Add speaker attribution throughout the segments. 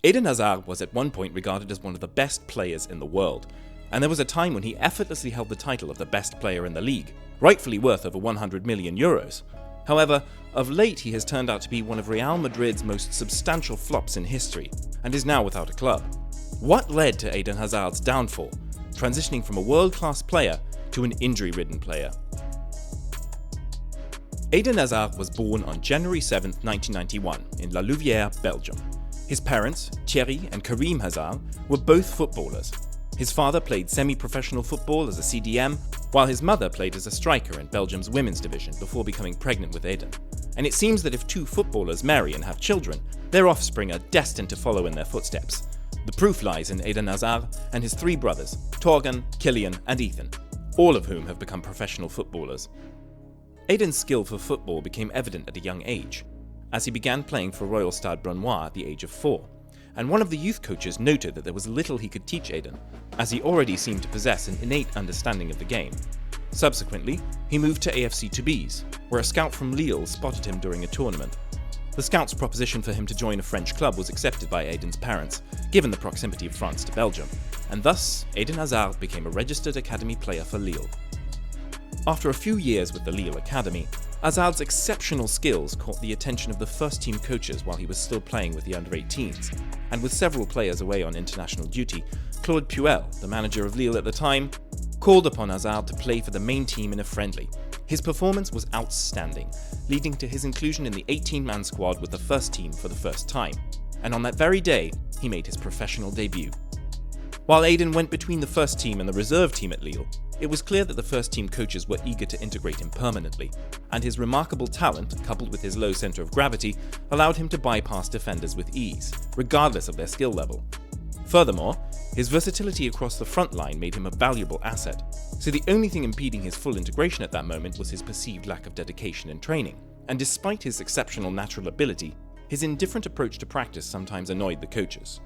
Speaker 1: Eden Hazard was at one point regarded as one of the best players in the world, and there was a time when he effortlessly held the title of the best player in the league, rightfully worth over 100 million euros. However, of late he has turned out to be one of Real Madrid's most substantial flops in history, and is now without a club. What led to Eden Hazard's downfall, transitioning from a world-class player to an injury-ridden player? Eden Hazard was born on January 7, 1991 in La Louvière, Belgium. His parents, Thierry and Karim Hazard, were both footballers. His father played semi-professional football as a CDM, while his mother played as a striker in Belgium's women's division before becoming pregnant with Eden. And it seems that if two footballers marry and have children, their offspring are destined to follow in their footsteps. The proof lies in Eden Hazard and his three brothers, Torgan, Killian and Ethan, all of whom have become professional footballers. Eden's skill for football became evident at a young age, as he began playing for Royal Stade Brunois at the age of 4, and one of the youth coaches noted that there was little he could teach Eden, as he already seemed to possess an innate understanding of the game. Subsequently, he moved to AFC Tubize, where a scout from Lille spotted him during a tournament. The scout's proposition for him to join a French club was accepted by Eden's parents, given the proximity of France to Belgium, and thus Eden Hazard became a registered academy player for Lille. After a few years with the Lille Academy, Hazard's exceptional skills caught the attention of the first-team coaches while he was still playing with the under-18s, and with several players away on international duty, Claude Puel, the manager of Lille at the time, called upon Hazard to play for the main team in a friendly. His performance was outstanding, leading to his inclusion in the 18-man squad with the first team for the first time, and on that very day, he made his professional debut. While Eden went between the first team and the reserve team at Lille, it was clear that the first team coaches were eager to integrate him permanently, and his remarkable talent, coupled with his low centre of gravity, allowed him to bypass defenders with ease, regardless of their skill level. Furthermore, his versatility across the front line made him a valuable asset, so the only thing impeding his full integration at that moment was his perceived lack of dedication and training, and despite his exceptional natural ability, his indifferent approach to practice sometimes annoyed the coaches.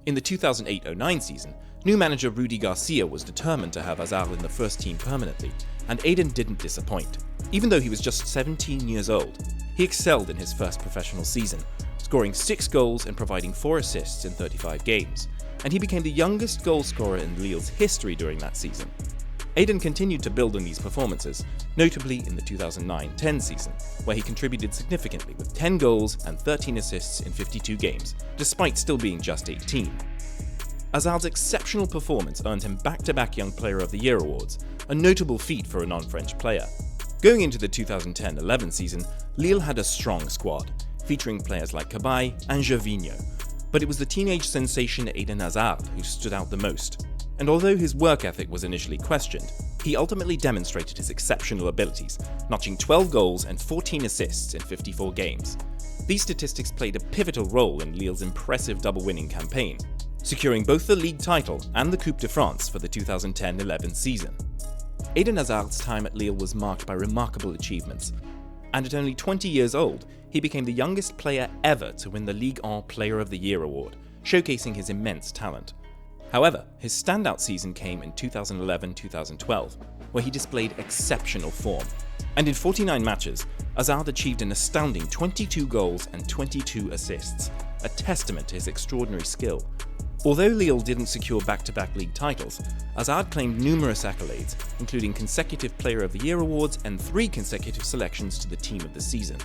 Speaker 1: In the 2008-09 season, new manager Rudi Garcia was determined to have Hazard in the first team permanently, and Eden didn't disappoint. Even though he was just 17 years old, he excelled in his first professional season, scoring 6 goals and providing 4 assists in 35 games, and he became the youngest goal scorer in Lille's history during that season. Eden continued to build on these performances, notably in the 2009-10 season, where he contributed significantly with 10 goals and 13 assists in 52 games, despite still being just 18. Hazard's exceptional performance earned him back-to-back Young Player of the Year awards, a notable feat for a non-French player. Going into the 2010-11 season, Lille had a strong squad, featuring players like Cabaye and Gervinho, but it was the teenage sensation Eden Hazard who stood out the most. And although his work ethic was initially questioned, he ultimately demonstrated his exceptional abilities, notching 12 goals and 14 assists in 54 games. These statistics played a pivotal role in Lille's impressive double-winning campaign, securing both the league title and the Coupe de France for the 2010-11 season. Eden Hazard's time at Lille was marked by remarkable achievements, and at only 20 years old, he became the youngest player ever to win the Ligue 1 Player of the Year award, showcasing his immense talent. However, his standout season came in 2011-2012, where he displayed exceptional form. And in 49 matches, Hazard achieved an astounding 22 goals and 22 assists, a testament to his extraordinary skill. Although Lille didn't secure back-to-back league titles, Hazard claimed numerous accolades, including consecutive Player of the Year awards and 3 consecutive selections to the Team of the Season.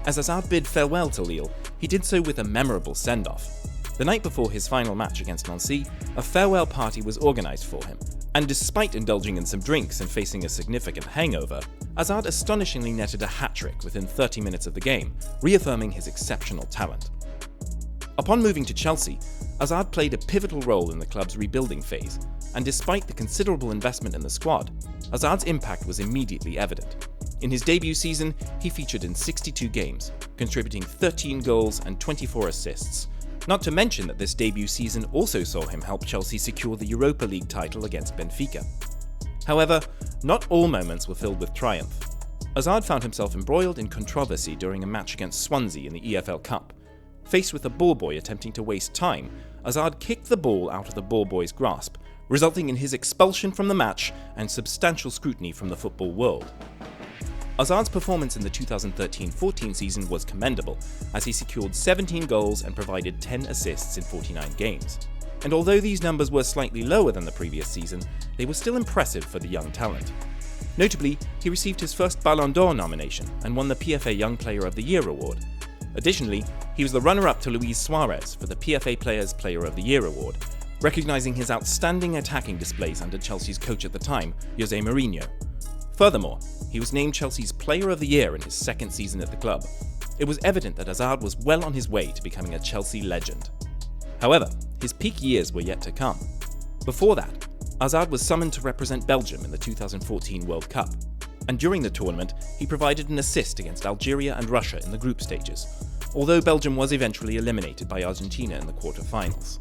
Speaker 1: As Hazard bid farewell to Lille, he did so with a memorable send-off. The night before his final match against Nancy, a farewell party was organised for him, and despite indulging in some drinks and facing a significant hangover, Hazard astonishingly netted a hat-trick within 30 minutes of the game, reaffirming his exceptional talent. Upon moving to Chelsea, Hazard played a pivotal role in the club's rebuilding phase, and despite the considerable investment in the squad, Hazard's impact was immediately evident. In his debut season, he featured in 62 games, contributing 13 goals and 24 assists, not to mention that this debut season also saw him help Chelsea secure the Europa League title against Benfica. However, not all moments were filled with triumph. Hazard found himself embroiled in controversy during a match against Swansea in the EFL Cup. Faced with a ball boy attempting to waste time, Hazard kicked the ball out of the ball boy's grasp, resulting in his expulsion from the match and substantial scrutiny from the football world. Hazard's performance in the 2013-14 season was commendable, as he secured 17 goals and provided 10 assists in 49 games. And although these numbers were slightly lower than the previous season, they were still impressive for the young talent. Notably, he received his first Ballon d'Or nomination and won the PFA Young Player of the Year award. Additionally, he was the runner-up to Luis Suarez for the PFA Players Player of the Year award, recognising his outstanding attacking displays under Chelsea's coach at the time, Jose Mourinho. Furthermore, he was named Chelsea's Player of the Year in his second season at the club. It was evident that Hazard was well on his way to becoming a Chelsea legend. However, his peak years were yet to come. Before that, Hazard was summoned to represent Belgium in the 2014 World Cup, and during the tournament, he provided an assist against Algeria and Russia in the group stages, although Belgium was eventually eliminated by Argentina in the quarter-finals.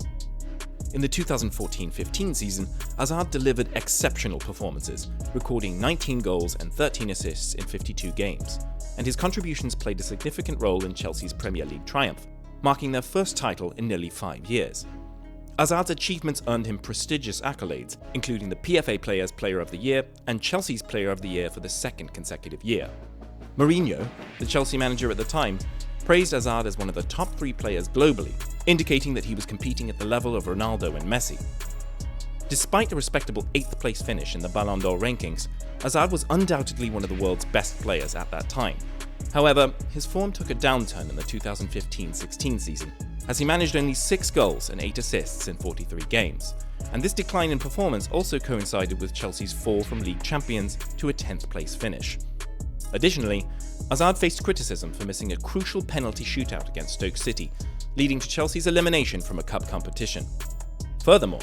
Speaker 1: In the 2014-15 season, Hazard delivered exceptional performances, recording 19 goals and 13 assists in 52 games, and his contributions played a significant role in Chelsea's Premier League triumph, marking their first title in nearly 5 years. Hazard's achievements earned him prestigious accolades, including the PFA Players Player of the Year and Chelsea's Player of the Year for the second consecutive year. Mourinho, the Chelsea manager at the time, praised Hazard as one of the top 3 players globally, indicating that he was competing at the level of Ronaldo and Messi. Despite a respectable 8th place finish in the Ballon d'Or rankings, Hazard was undoubtedly one of the world's best players at that time. However, his form took a downturn in the 2015-16 season, as he managed only 6 goals and 8 assists in 43 games, and this decline in performance also coincided with Chelsea's fall from league champions to a 10th place finish. Additionally, Hazard faced criticism for missing a crucial penalty shootout against Stoke City, leading to Chelsea's elimination from a cup competition. Furthermore,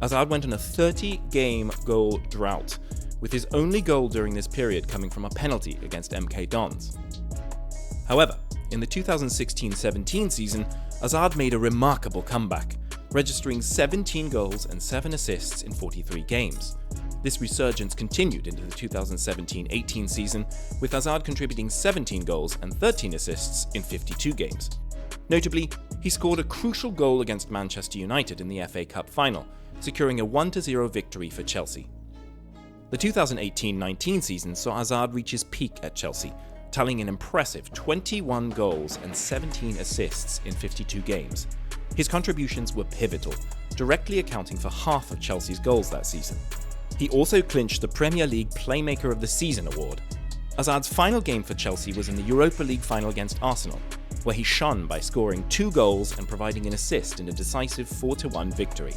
Speaker 1: Hazard went on a 30-game goal drought, with his only goal during this period coming from a penalty against MK Dons. However, in the 2016-17 season, Hazard made a remarkable comeback, registering 17 goals and 7 assists in 43 games. This resurgence continued into the 2017-18 season, with Hazard contributing 17 goals and 13 assists in 52 games. Notably, he scored a crucial goal against Manchester United in the FA Cup final, securing a 1-0 victory for Chelsea. The 2018-19 season saw Hazard reach his peak at Chelsea, tallying an impressive 21 goals and 17 assists in 52 games. His contributions were pivotal, directly accounting for half of Chelsea's goals that season. He also clinched the Premier League Playmaker of the Season award. Hazard's final game for Chelsea was in the Europa League final against Arsenal, where he shone by scoring 2 goals and providing an assist in a decisive 4-1 victory.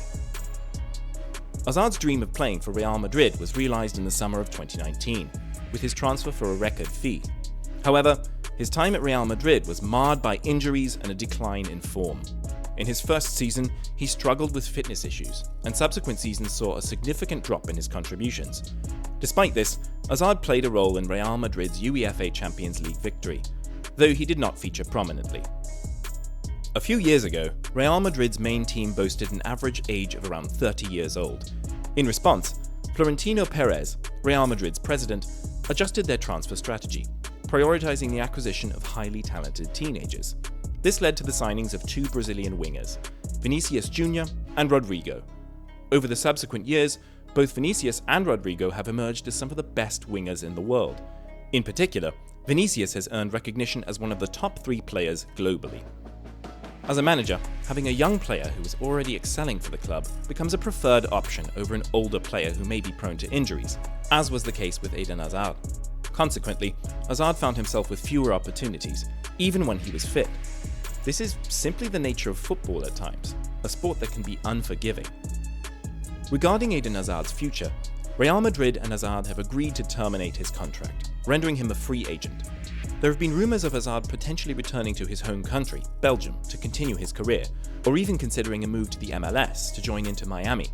Speaker 1: Hazard's dream of playing for Real Madrid was realised in the summer of 2019, with his transfer for a record fee. However, his time at Real Madrid was marred by injuries and a decline in form. In his first season, he struggled with fitness issues, and subsequent seasons saw a significant drop in his contributions. Despite this, Hazard played a role in Real Madrid's UEFA Champions League victory, though he did not feature prominently. A few years ago, Real Madrid's main team boasted an average age of around 30 years old. In response, Florentino Perez, Real Madrid's president, adjusted their transfer strategy, prioritizing the acquisition of highly talented teenagers. This led to the signings of 2 Brazilian wingers, Vinicius Jr. and Rodrigo. Over the subsequent years, both Vinicius and Rodrigo have emerged as some of the best wingers in the world. In particular, Vinicius has earned recognition as one of the top 3 players globally. As a manager, having a young player who is already excelling for the club becomes a preferred option over an older player who may be prone to injuries, as was the case with Eden Hazard. Consequently, Hazard found himself with fewer opportunities, even when he was fit. This is simply the nature of football at times, a sport that can be unforgiving. Regarding Eden Hazard's future, Real Madrid and Hazard have agreed to terminate his contract, rendering him a free agent. There have been rumours of Hazard potentially returning to his home country, Belgium, to continue his career, or even considering a move to the MLS to join Inter Miami.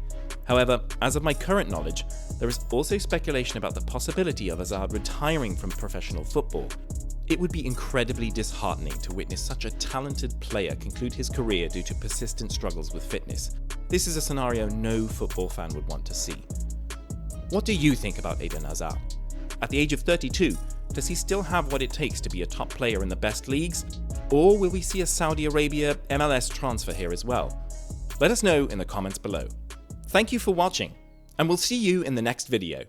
Speaker 1: However, as of my current knowledge, there is also speculation about the possibility of Hazard retiring from professional football. It would be incredibly disheartening to witness such a talented player conclude his career due to persistent struggles with fitness. This is a scenario no football fan would want to see. What do you think about Eden Hazard? At the age of 32, does he still have what it takes to be a top player in the best leagues? Or will we see a Saudi Arabia MLS transfer here as well? Let us know in the comments below. Thank you for watching, and we'll see you in the next video.